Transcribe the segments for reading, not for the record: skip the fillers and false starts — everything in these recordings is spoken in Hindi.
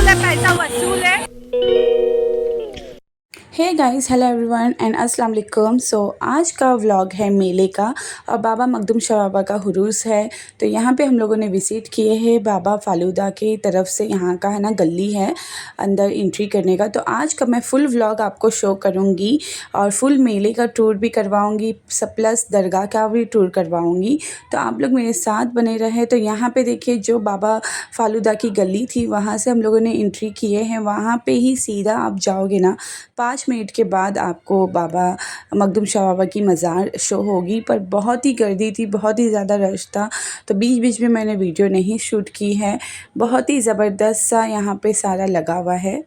से पैसा वसूल है। Hey guys, hello everyone and अस्सलाम वालेकुम। सो आज का व्लॉग है मेले का और बाबा मखदूम शाह बाबा का हुरूस है। तो यहाँ पे हम लोगों ने विज़िट किए हैं बाबा फालूदा की तरफ से। यहाँ का है ना गली है अंदर एंट्री करने का। तो आज का मैं फुल व्लॉग आपको शो करूँगी और फुल मेले का टूर भी करवाऊँगी, सब प्लस दरगाह का भी टूर करवाऊँगी। तो आप लोग मेरे साथ बने रहे। तो यहाँ पे देखिए जो बाबा फालूदा की गली थी वहाँ से हम लोगों ने एंट्री किए हैं। वहाँ पे ही सीधा आप जाओगे ना 5 मिनट के बाद आपको बाबा मखदूम शाह बाबा की मज़ार शो होगी। पर बहुत ही गर्दी थी, बहुत ही ज़्यादा रश था, तो बीच बीच में मैंने वीडियो नहीं शूट की है। बहुत ही ज़बरदस्त सा यहाँ पे सारा लगा हुआ है।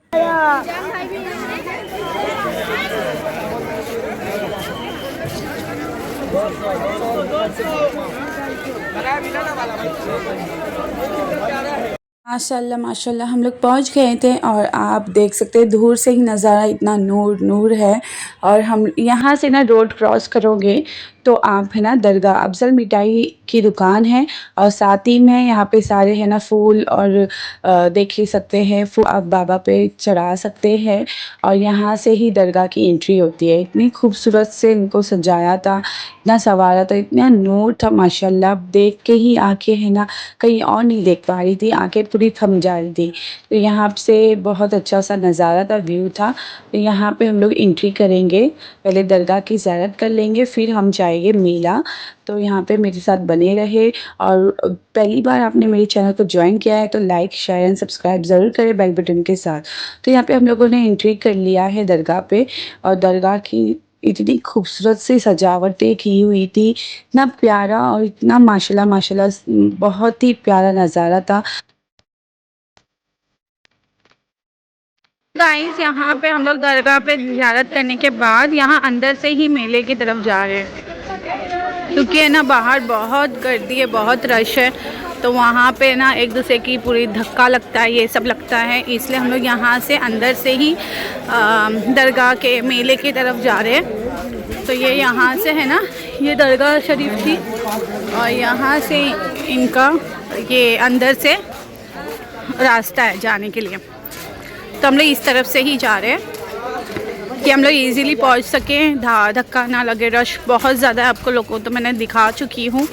माशाल्लाह माशाल्लाह हम लोग पहुंच गए थे और आप देख सकते हैं दूर से ही नज़ारा इतना नूर नूर है। और हम यहाँ से ना रोड क्रॉस करोगे तो आप है ना दरगाह अफजल मिठाई की दुकान है और साथ ही में यहाँ पे सारे है ना फूल और देख ही सकते हैं फूल आप बाबा पे चढ़ा सकते हैं। और यहाँ से ही दरगाह की एंट्री होती है। इतनी खूबसूरत से इनको सजाया था, इतना संवारा था, इतना नूर था माशाल्लाह। देख के ही आंखें है ना कहीं और नहीं देख पा रही थी, आंखें पूरी थम जा रही थी। तो यहाँ से बहुत अच्छा सा नज़ारा था, व्यू था। तो यहाँ पे हम लोग एंट्री करेंगे, पहले दरगाह की ज़ियारत कर लेंगे, फिर हम जाएंगे मेला। तो यहाँ पे मेरे साथ बने रहे। और पहली बार आपने मेरे चैनल को ज्वाइन किया है तो लाइक शेयर एंड सब्सक्राइब ज़रूर करें बेल बटन के साथ। तो यहाँ पे हम लोगों ने एंट्री कर लिया है दरगाह पे। और दरगाह की इतनी खूबसूरत सी सजावटें की हुई थी, इतना प्यारा और इतना माशाल्लाह माशाल्लाह बहुत ही प्यारा नज़ारा था। गाइस यहाँ पे हम लोग दरगाह पे ज़ियारत करने के बाद यहाँ अंदर से ही मेले की तरफ जा रहे हैं, क्योंकि है ना बाहर बहुत गर्दी है, बहुत रश है। तो वहाँ पे ना एक दूसरे की पूरी धक्का लगता है, ये सब लगता है, इसलिए हम लोग यहाँ से अंदर से ही दरगाह के मेले की तरफ जा रहे हैं। तो ये यहाँ से है ना, ये दरगाह शरीफ थी और यहाँ से इनका ये अंदर से रास्ता है जाने के लिए। तो हम लोग इस तरफ से ही जा रहे हैं कि हम लोग इजीली पहुंच सकें, धक्का ना लगे। रश बहुत ज़्यादा है, आपको लोगों को तो मैंने दिखा चुकी हूँ।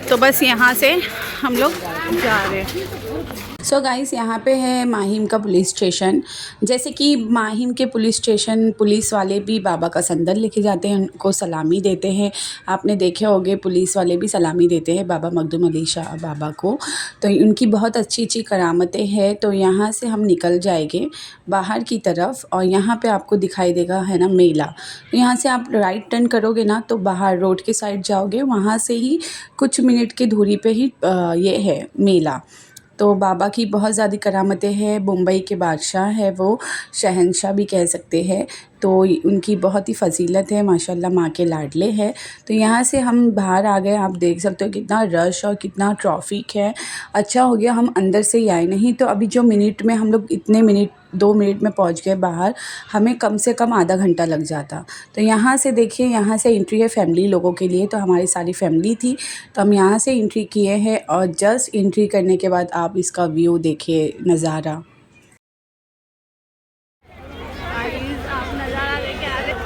तो बस यहाँ से हम लोग जा रहे हैं। सो गाइस यहाँ पे है माहिम का पुलिस स्टेशन। जैसे कि माहिम के पुलिस स्टेशन पुलिस वाले भी बाबा का संदल लेके जाते हैं, उनको सलामी देते हैं। आपने देखे होंगे पुलिस वाले भी सलामी देते हैं बाबा मखदूम अली शाह बाबा को। तो उनकी बहुत अच्छी अच्छी करामतें हैं। तो यहाँ से हम निकल जाएंगे बाहर की तरफ और यहाँ पे आपको दिखाई देगा है ना मेला। तो यहाँ से आप राइट टर्न करोगे ना तो बाहर रोड के साइड जाओगे, वहाँ से ही कुछ मिनट की दूरी पे ही ये है मेला। तो बाबा की बहुत ज़्यादा करामतें हैं। मुंबई के बादशाह है वो, शहंशाह भी कह सकते हैं। तो उनकी बहुत ही फ़जीलत है माशाल्लाह, माँ के लाडले हैं। तो यहाँ से हम बाहर आ गए, आप देख सकते हो कितना रश और कितना ट्रैफिक है। अच्छा हो गया हम अंदर से ही आए, नहीं तो अभी जो मिनट में हम लोग इतने मिनट 2 मिनट में पहुँच गए बाहर, हमें कम से कम आधा घंटा लग जाता। तो यहाँ से देखिए, यहाँ से एंट्री है फैमिली लोगों के लिए। तो हमारी सारी फैमिली थी तो हम यहाँ से एंट्री किए हैं। और जस्ट एंट्री करने के बाद आप इसका व्यू देखिए, नज़ारा। आप नज़ारा लेके आ रहे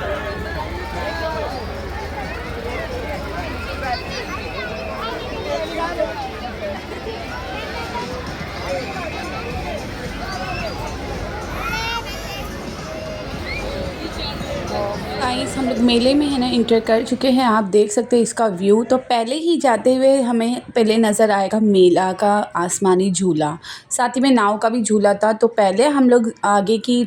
गाइस हम लोग मेले में है ना इंटर कर चुके हैं, आप देख सकते हैं इसका व्यू। तो पहले ही जाते हुए हमें पहले नज़र आएगा मेला का आसमानी झूला, साथ ही में नाव का भी झूला था। तो पहले हम लोग आगे की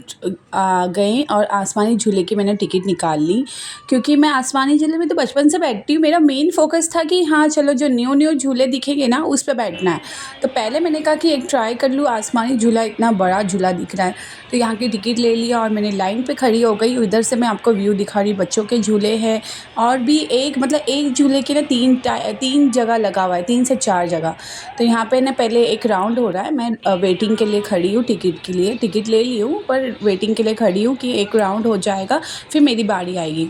गए और आसमानी झूले की मैंने टिकट निकाल ली, क्योंकि मैं आसमानी झूले में तो बचपन से बैठती हूँ। मेरा मेन फोकस था कि हाँ चलो जो न्यू न्यू झूले दिखेंगे ना उस पर बैठना है। तो पहले मैंने कहा कि एक ट्राई कर लूँ, आसमानी झूला इतना बड़ा झूला दिख रहा है। तो यहाँ की टिकट ले लिया और मैंने लाइन पे खड़ी हो गई। उधर से मैं आपको व्यू दिखा रही, बच्चों के झूले हैं और भी एक मतलब एक झूले के ना तीन जगह लगा हुआ है, 3 से 4 जगह। तो यहाँ पे ना पहले एक राउंड हो रहा है, मैं वेटिंग के लिए खड़ी हूँ, टिकट के लिए टिकट ले ली हूँ पर वेटिंग के लिए खड़ी हूँ कि एक राउंड हो जाएगा फिर मेरी बारी आएगी।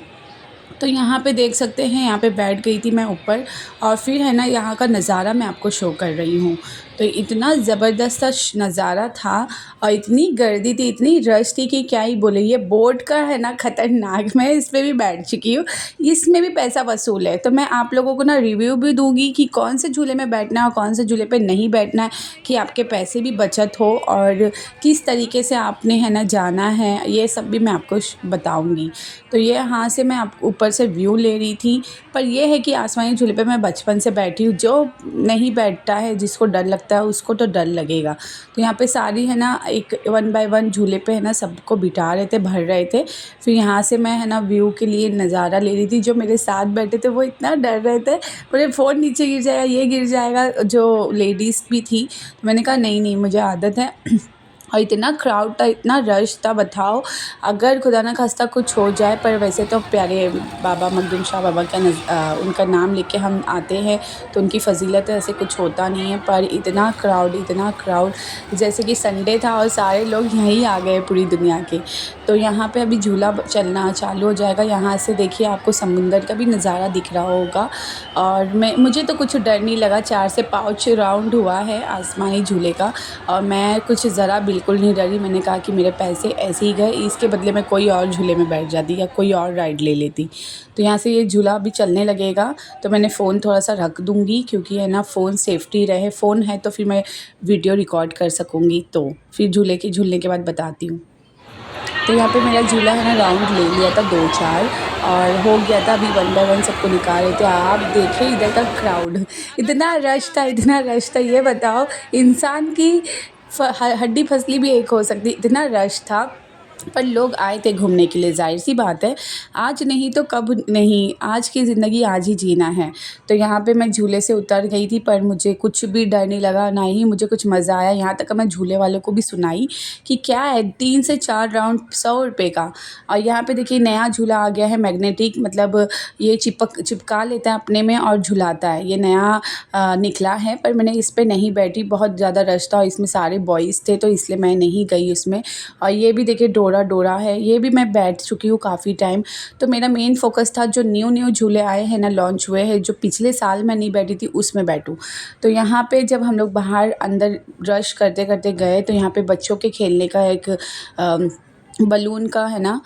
तो यहाँ पे देख सकते हैं, यहाँ पे बैठ गई थी मैं ऊपर और फिर है ना यहाँ का नज़ारा मैं आपको शो कर रही हूँ। तो इतना ज़बरदस्त नज़ारा था और इतनी गर्दी थी, इतनी रश थी कि क्या ही बोले। ये बोट का है ना ख़तरनाक, मैं इस पे भी बैठ चुकी हूँ, इसमें भी पैसा वसूल है। तो मैं आप लोगों को ना रिव्यू भी दूँगी कि कौन से झूले में बैठना है और कौन से झूले पे नहीं बैठना है, कि आपके पैसे भी बचत हो और किस तरीके से आपने है ना जाना है, ये सब भी मैं आपको बताऊँगी। तो ये यहाँ से मैं आप ऊपर से व्यू ले रही थी। पर यह है कि आसमानी झूले पे मैं बचपन से बैठी हूँ, जो नहीं बैठता है, जिसको डर लगता है उसको तो डर लगेगा। तो यहाँ पे सारी है ना एक 1 बाय 1 झूले पे है ना सबको बिठा रहे थे, भर रहे थे। फिर यहाँ से मैं है ना व्यू के लिए नज़ारा ले रही थी। जो मेरे साथ बैठे थे वो इतना डर रहे थे, बोले फ़ोन नीचे गिर जाएगा, ये गिर जाएगा। जो लेडीज़ भी थी, तो मैंने कहा नहीं नहीं मुझे आदत है। और इतना क्राउड था, इतना रश था, बताओ अगर खुदा ना खास्ता कुछ हो जाए। पर वैसे तो प्यारे बाबा मखदूम शाह बाबा का उनका नाम लेके हम आते हैं तो उनकी फ़जीलत है, ऐसे कुछ होता नहीं है। पर इतना क्राउड जैसे कि संडे था और सारे लोग यहीं आ गए पूरी दुनिया के। तो यहाँ पे अभी झूला चलना चालू हो जाएगा। यहाँ से देखिए आपको समुंदर का भी नज़ारा दिख रहा होगा। और मुझे तो कुछ डर नहीं लगा। 4 से 5 राउंड हुआ है आसमानी झूले का और मैं कुछ ज़रा बिल्कुल नहीं डरी। मैंने कहा कि मेरे पैसे ऐसे ही गए, इसके बदले में कोई और झूले में बैठ जाती या कोई और राइड ले लेती। तो यहाँ से ये झूला अभी चलने लगेगा तो मैंने फ़ोन थोड़ा सा रख दूँगी, क्योंकि है ना फ़ोन सेफ्टी रहे। फ़ोन है तो फिर मैं वीडियो रिकॉर्ड कर सकूँगी। तो फिर झूलने के बाद बताती हूँ। तो यहाँ पे मेरा झूला है ना राउंड ले लिया था 2-4 और हो गया था। अभी 1 बाय 1 सबको निकाल रहे थे। आप देखिए इधर का क्राउड, इतना रश था। ये बताओ इंसान की हड्डी फसली भी एक हो सकती, इतना रश था। पर लोग आए थे घूमने के लिए, ज़ाहिर सी बात है, आज नहीं तो कब नहीं, आज की ज़िंदगी आज ही जीना है। तो यहाँ पे मैं झूले से उतर गई थी पर मुझे कुछ भी डर नहीं लगा, ना ही मुझे कुछ मज़ा आया। यहाँ तक मैं झूले वालों को भी सुनाई कि क्या है 3 से 4 राउंड 100 रुपये का। और यहाँ पे देखिए नया झूला आ गया है मैग्नेटिक, मतलब ये चिपका लेता है अपने में और झुलाता है। ये नया निकला है पर मैंने इस पर नहीं बैठी, बहुत ज़्यादा रश था और इसमें सारे बॉयज़ थे तो इसलिए मैं नहीं गई उसमें। और ये भी देखिए डोरा है, ये भी मैं बैठ चुकी हूँ काफ़ी टाइम। तो मेरा मेन फोकस था जो न्यू झूले आए हैं ना, लॉन्च हुए हैं, जो पिछले साल मैं नहीं बैठी थी उसमें बैठूँ। तो यहाँ पे जब हम लोग बाहर अंदर रश करते करते गए तो यहाँ पे बच्चों के खेलने का एक बलून का है ना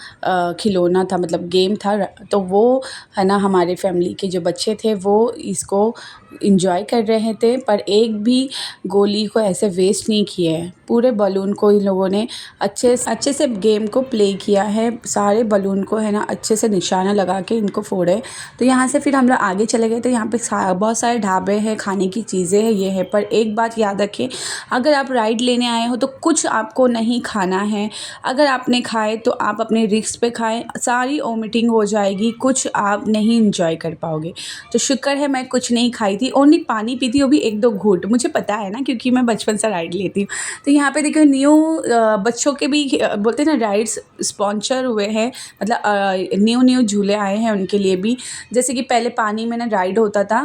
खिलौना था, मतलब गेम था। तो वो है ना हमारे फैमिली के जो बच्चे थे वो इसको इंजॉय कर रहे थे, पर एक भी गोली को ऐसे वेस्ट नहीं किए हैं। पूरे बलून को इन लोगों ने अच्छे से गेम को प्ले किया है। सारे बलून को है ना अच्छे से निशाना लगा के इनको फोड़े। तो यहाँ से फिर हम लोग आगे चले गए। तो यहाँ पे बहुत सारे ढाबे हैं, खाने की चीज़ें हैं, ये है। पर एक बात याद रखें, अगर आप राइड लेने आए हो तो कुछ आपको नहीं खाना है। अगर आपने खाए तो आप अपने रिस्क पे खाएं, सारी वोमिटिंग हो जाएगी, कुछ आप नहीं इंजॉय कर पाओगे। तो शुक्र है मैं कुछ नहीं खाई थी, ओनली पानी पी थी, वो भी 1-2 घूंट। मुझे पता है ना क्योंकि मैं बचपन से राइड लेती हूँ। तो यहाँ पे देखो बच्चों के भी बोलते हैं ना राइड्स स्पॉन्सर हुए हैं, मतलब न्यू झूले आए हैं उनके लिए भी। जैसे कि पहले पानी में ना राइड होता था,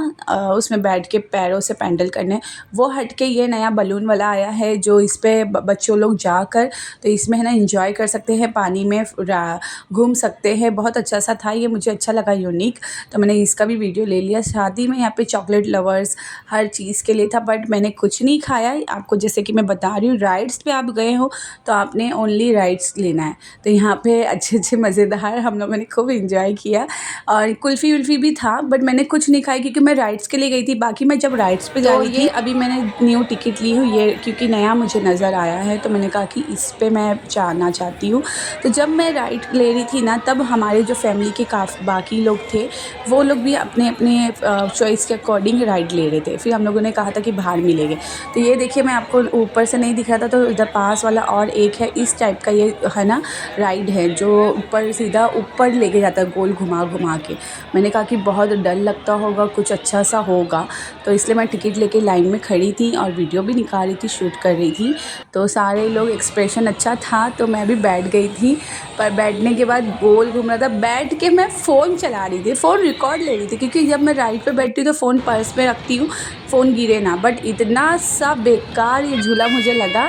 उसमें बैठ के पैरों से पैडल करने, वो हट के ये नया बलून वाला आया है जो इस पे बच्चों लोग जाकर तो इसमें है ना इंजॉय कर सकते हैं, पानी में घूम सकते हैं। बहुत अच्छा सा था ये, मुझे अच्छा लगा, यूनिक। तो मैंने इसका भी वीडियो ले लिया। शादी में यहाँ पे चॉकलेट लवर्स हर चीज़ के लिए था, बट मैंने कुछ नहीं खाया। आपको जैसे कि मैं बता रही हूँ, राइड्स पे आप गए हो तो आपने ओनली राइड्स लेना है। तो यहाँ पे अच्छे मज़ेदार हम लोगों ने खूब इंजॉय किया। और कुल्फ़ी वुल्फ़ी भी था, बट मैंने कुछ नहीं खाई क्योंकि मैं राइड्स के लिए गई थी। बाकी मैं जब राइड्स पे जा रही थी, अभी मैंने न्यू टिकट ली हूँ ये, क्योंकि नया मुझे नज़र आया है तो मैंने कहा कि इस पे मैं जाना चाहती हूँ। तो जब मैं राइड ले रही थी ना, तब हमारे जो फैमिली के बाकी लोग थे वो लोग भी अपने चॉइस के अकॉर्डिंग राइड ले रहे थे। फिर हम लोगों ने कहा था कि बाहर मिलेंगे। तो ये देखिए, मैं आपको ऊपर से नहीं दिख रहा था तो इधर पास वाला और एक है, इस टाइप का ये है ना राइड है जो ऊपर सीधा ऊपर लेके जाता है गोल घुमा के। मैंने कहा कि बहुत डर लगता होगा, कुछ अच्छा सा होगा, तो इसलिए मैं टिकट लेके लाइन में खड़ी थी और वीडियो भी निकाल रही थी, शूट कर रही थी। तो सारे लोग एक्सप्रेशन अच्छा था तो मैं भी बैठ गई थी। पर बैठने के बाद गोल घूम रहा था, बैठ के मैं फ़ोन चला रही थी, फ़ोन रिकॉर्ड ले रही थी, क्योंकि जब मैं राइड पे बैठती हूँ तो फ़ोन पर्स में रखती हूँ, फ़ोन गिरे ना। बट इतना सा बेकार ये झूला मुझे लगा,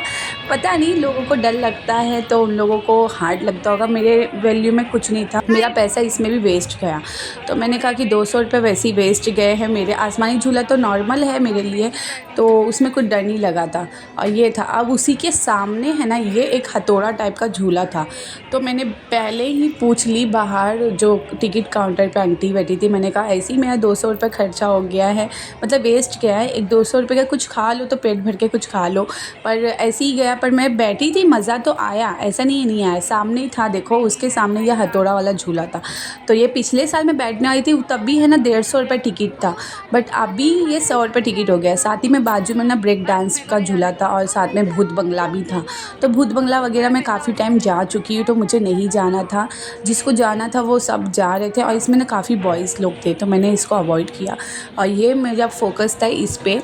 पता नहीं लोगों को डर लगता है तो उन लोगों को हार्ड लगता होगा। मेरे वैल्यू में कुछ नहीं था, मेरा पैसा इसमें भी वेस्ट गया। तो मैंने कहा कि 200 रुपये वैसे ही वेस्ट गए हैं मेरे। आसमानी झूला तो नॉर्मल है मेरे लिए, तो उसमें कुछ डर नहीं लगा था। और ये था, अब उसी के सामने है ना ये एक हथौड़ा टाइप का झूला था। तो मैंने पहले ही पूछ ली बाहर जो टिकट काउंटर पे आंटी बैठी थी, मैंने कहा ऐसे ही मेरा 200 रुपये खर्चा हो गया है, मतलब वेस्ट गया है। एक 200 रुपये का कुछ खा लो तो पेट भर के कुछ खा लो, पर ऐसे ही गया। पर मैं बैठी थी, मज़ा तो आया, ऐसा नहीं आया। सामने ही था, देखो उसके सामने यह हथौड़ा वाला झूला था। तो ये पिछले साल मैं बैठने आई थी तब भी है ना 150 रुपये टिकट था, बट अभी ये 100 रुपये टिकट हो गया है। साथ ही में बाजू में ना ब्रेक डांस का झूला था और साथ में भूत बंगला भी था। तो भूत बंगला वगैरह मैं काफ़ी टाइम जा चुकी हूँ, तो मुझे नहीं जाना था। जिसको जाना था वो सब जा रहे थे और इसमें ना काफ़ी बॉयज़ लोग थे, तो मैंने इसको अवॉइड किया। और ये मेरा फोकस था इस पे।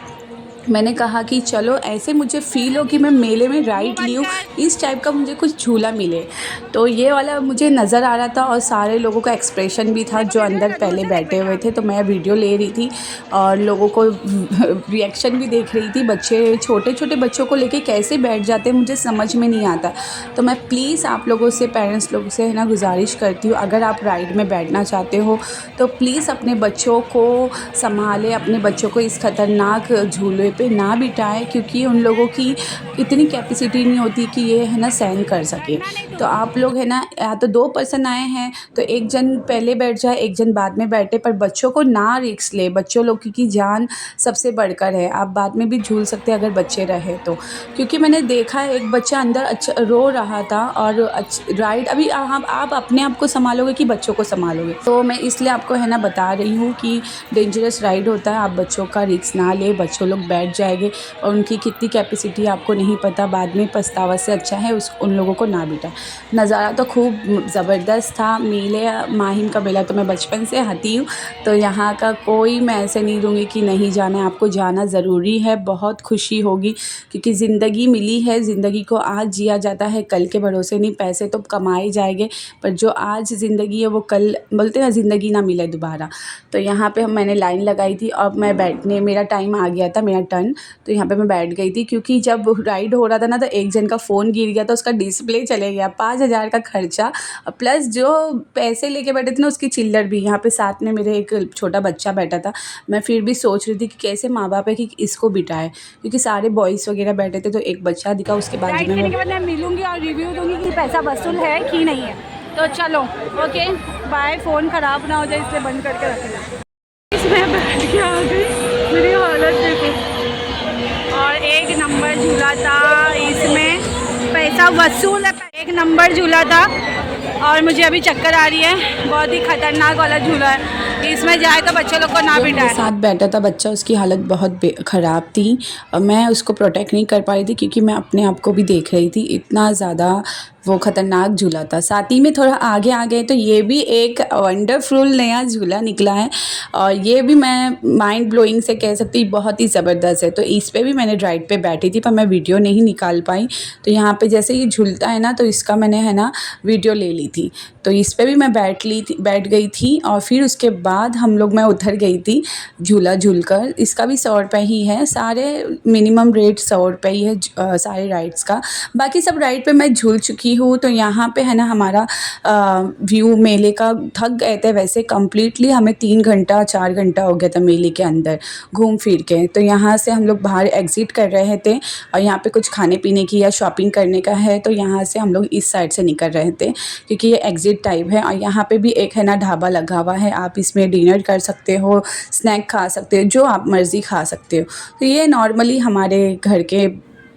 मैंने कहा कि चलो ऐसे मुझे फ़ील हो कि मैं मेले में राइड ली हूँ, इस टाइप का मुझे कुछ झूला मिले। तो ये वाला मुझे नज़र आ रहा था और सारे लोगों का एक्सप्रेशन भी था जो अंदर पहले बैठे हुए थे। तो मैं वीडियो ले रही थी और लोगों को रिएक्शन भी देख रही थी। बच्चे, छोटे छोटे बच्चों को लेके कैसे बैठ जाते हैं मुझे समझ में नहीं आता। तो मैं प्लीज़ आप लोगों से, पेरेंट्स लोगों से है ना गुजारिश करती हूँ, अगर आप राइड में बैठना चाहते हो तो प्लीज़ अपने बच्चों को संभालें, अपने बच्चों को इस खतरनाक झूले पे ना बिठाएं, क्योंकि उन लोगों की इतनी कैपेसिटी नहीं होती कि ये है ना सहन कर सके। तो आप लोग है ना, या तो 2 पर्सन आए हैं तो एक जन पहले बैठ जाए, एक जन बाद में बैठे, पर बच्चों को ना रिस्क ले। बच्चों लोग की जान सबसे बढ़कर है। आप बाद में भी झूल सकते हैं अगर बच्चे रहे तो, क्योंकि मैंने देखा है एक बच्चा अंदर अच्छा रो रहा था। और राइड अभी आप अपने आप को संभालोगे कि बच्चों को संभालोगे? तो मैं इसलिए आपको है ना बता रही हूँ कि डेंजरस राइड होता है, आप बच्चों का रिस्क ना ले। बच्चों लोग बैठ जाएंगे और उनकी कितनी कैपेसिटी आपको नहीं पता, बाद में पछतावा से अच्छा है उन लोगों को ना बिठाएं। नज़ारा तो खूब ज़बरदस्त था। मेले, माहिम का मेला तो मैं बचपन से आती हूँ, तो यहाँ का कोई मैं ऐसे नहीं दूँगी कि नहीं जाना है, आपको जाना ज़रूरी है। बहुत खुशी होगी क्योंकि ज़िंदगी मिली है, ज़िंदगी को आज जिया जाता है, कल के भरोसे नहीं। पैसे तो कमाए जाएंगे पर जो आज ज़िंदगी है वो कल, बोलते हैं ज़िंदगी ना मिले दोबारा। तो यहाँ पे मैंने लाइन लगाई थी और मैं बैठने, मेरा टाइम आ गया था, मेरा टर्न। तो यहाँ पे मैं बैठ गई थी क्योंकि जब राइड हो रहा था ना तो एक जन का फ़ोन गिर गया, तो उसका डिस्प्ले चले गया। 5000 का खर्चा, प्लस जो पैसे लेके बैठे थे ना उसकी चिल्लर भी। यहाँ पे साथ में मेरे एक छोटा बच्चा बैठा था। मैं फिर भी सोच रही थी कि कैसे माँ बाप है कि इसको बिठाए, क्योंकि सारे बॉयज़ वगैरह बैठे थे, तो एक बच्चा दिखा उसके बाद राइड करने के बाद मैं मिलूंगी और रिव्यू दूंगी कि पैसा वसूल है कि नहीं है। तो चलो ओके बाय। फ़ोन ख़राब ना हो जाए इसलिए बंद करके रखना। इसमें बैठ के आ गई, मेरी हालत देखो। और एक नंबर झूला था, इसमें पैसा वसूल है। एक नंबर झूला था और मुझे अभी चक्कर आ रही है। बहुत ही खतरनाक वाला झूला है, इसमें जाए तो बच्चे लोग को ना बिठाए। साथ बैठा था बच्चा, उसकी हालत बहुत ख़राब थी और मैं उसको प्रोटेक्ट नहीं कर पा रही थी क्योंकि मैं अपने आप को भी देख रही थी। इतना ज़्यादा वो ख़तरनाक झूला था। साथ ही में थोड़ा आगे आ गए तो ये भी एक वंडरफुल नया झूला निकला है और ये भी मैं माइंड ब्लोइंग से कह सकती हूँ, बहुत ही ज़बरदस्त है। तो इस पे भी मैंने राइड पे बैठी थी पर मैं वीडियो नहीं निकाल पाई। तो यहाँ पे जैसे ये झूलता है ना तो इसका मैंने है ना वीडियो ले ली थी। तो इस पे भी मैं बैठ गई थी और फिर उसके बाद मैं उतर गई थी झूला झूलकर। इसका भी 100 रुपये ही है, सारे मिनिमम रेट 100 रुपये ही है सारे राइड्स का। बाकी सब राइड पे मैं झूल चुकी हूँ। तो यहाँ पे है ना हमारा व्यू मेले का, थक गए थे वैसे कम्प्लीटली, हमें 3 घंटा 4 घंटा हो गया था मेले के अंदर घूम फिर के। तो यहाँ से हम लोग बाहर एग्ज़िट कर रहे थे और यहाँ पे कुछ खाने पीने की या शॉपिंग करने का है, तो यहाँ से हम लोग इस साइड से निकल रहे थे क्योंकि ये एग्ज़िट टाइप है। और यहाँ पे भी एक है ना ढाबा लगा हुआ है, आप इसमें डिनर कर सकते हो, स्नैक खा सकते हो, जो आप मर्ज़ी खा सकते हो। तो ये नॉर्मली हमारे घर के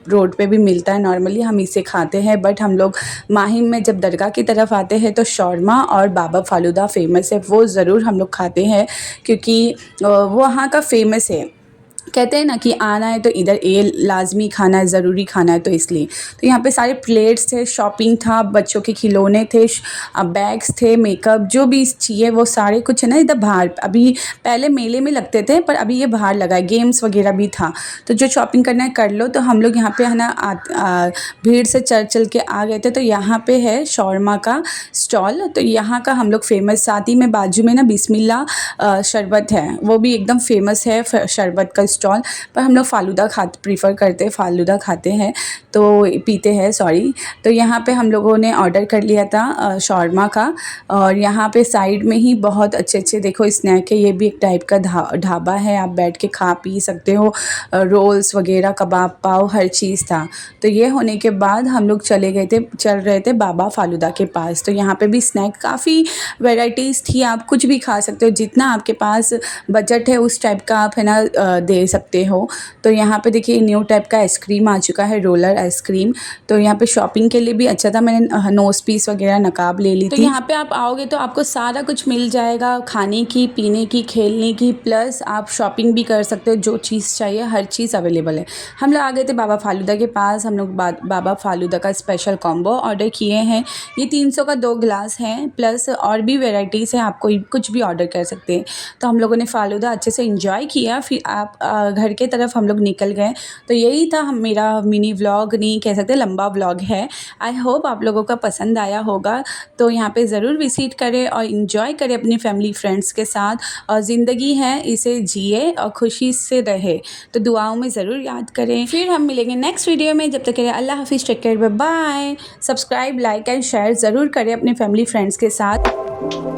रोड पे भी मिलता है, नॉर्मली हम इसे खाते हैं। बट हम लोग माहिम में जब दरगाह की तरफ आते हैं तो शौरमा और बाबा फालूदा फेमस है, वो ज़रूर हम लोग खाते हैं क्योंकि वो वहाँ का फेमस है। कहते हैं ना कि आना है तो इधर ये लाजमी खाना है, ज़रूरी खाना है, तो इसलिए। तो यहाँ पे सारे प्लेट्स थे, शॉपिंग था, बच्चों के खिलौने थे, बैग्स थे, मेकअप जो भी चाहिए वो सारे कुछ है ना इधर बाहर। अभी पहले मेले में लगते थे पर अभी ये बाहर लगा है, गेम्स वगैरह भी था। तो जो शॉपिंग करना है कर लो। तो हम लोग यहाँ पे है ना भीड़ से चल के आ गए थे। तो यहाँ पे है शौरमा का स्टॉल, तो यहाँ का हम लोग फेमस। साथ ही में बाजू में ना बिस्मिल्लाह शरबत है, वो भी एकदम फेमस है शरबत का स्टॉल, पर हम लोग फ़ालूदा प्रीफ़र करते हैं, फ़ालूदा खाते हैं तो पीते हैं सॉरी। तो यहाँ पे हम लोगों ने ऑर्डर कर लिया था शॉर्मा का, और यहाँ पे साइड में ही बहुत अच्छे देखो स्नैक है। ये भी एक टाइप का ढाबा है, आप बैठ के खा पी सकते हो। रोल्स वगैरह, कबाब, पाव, हर चीज़ था। तो ये होने के बाद हम लोग चल रहे थे बाबा फ़ालूदा के पास। तो यहाँ पे भी स्नैक काफ़ी वैराइटीज़ थी, आप कुछ भी खा सकते हो, जितना आपके पास बजट है उस टाइप का आप है ना दे सकते हो। तो यहाँ पे देखिए न्यू टाइप का आइसक्रीम आ चुका है, रोलर आइसक्रीम। तो यहाँ पे शॉपिंग के लिए भी अच्छा था, मैंने नोज़ पीस वगैरह नकाब ले ली थी। तो यहाँ पे आप आओगे तो आपको सारा कुछ मिल जाएगा, खाने की, पीने की, खेलने की, प्लस आप शॉपिंग भी कर सकते हो, जो चीज़ चाहिए हर चीज़ अवेलेबल है। हम लोग आ गए थे बाबा फ़ालूदा के पास। हम लोग बाबा फ़ालूदा का स्पेशल कॉम्बो ऑर्डर किए हैं। ये 300 का 2 ग्लास हैं, प्लस और भी वेराइटीज़ हैं, आप कोई कुछ भी ऑर्डर कर सकते हैं। तो हम लोगों ने फ़ालूदा अच्छे से एंजॉय किया, फिर आप घर के तरफ हम लोग निकल गए। तो यही था मेरा मिनी व्लॉग, नहीं कह सकते लंबा व्लॉग है। आई होप आप लोगों का पसंद आया होगा। तो यहाँ पे ज़रूर विज़िट करें और एंजॉय करें अपनी फैमिली फ्रेंड्स के साथ, और ज़िंदगी है इसे जिए और खुशी से रहे। तो दुआओं में ज़रूर याद करें। फिर हम मिलेंगे नेक्स्ट वीडियो में, जब तक के लिए अल्लाह हाफिज़, take care, bye bye. Subscribe, like and share ज़रूर करें अपने फैमिली फ्रेंड्स के साथ।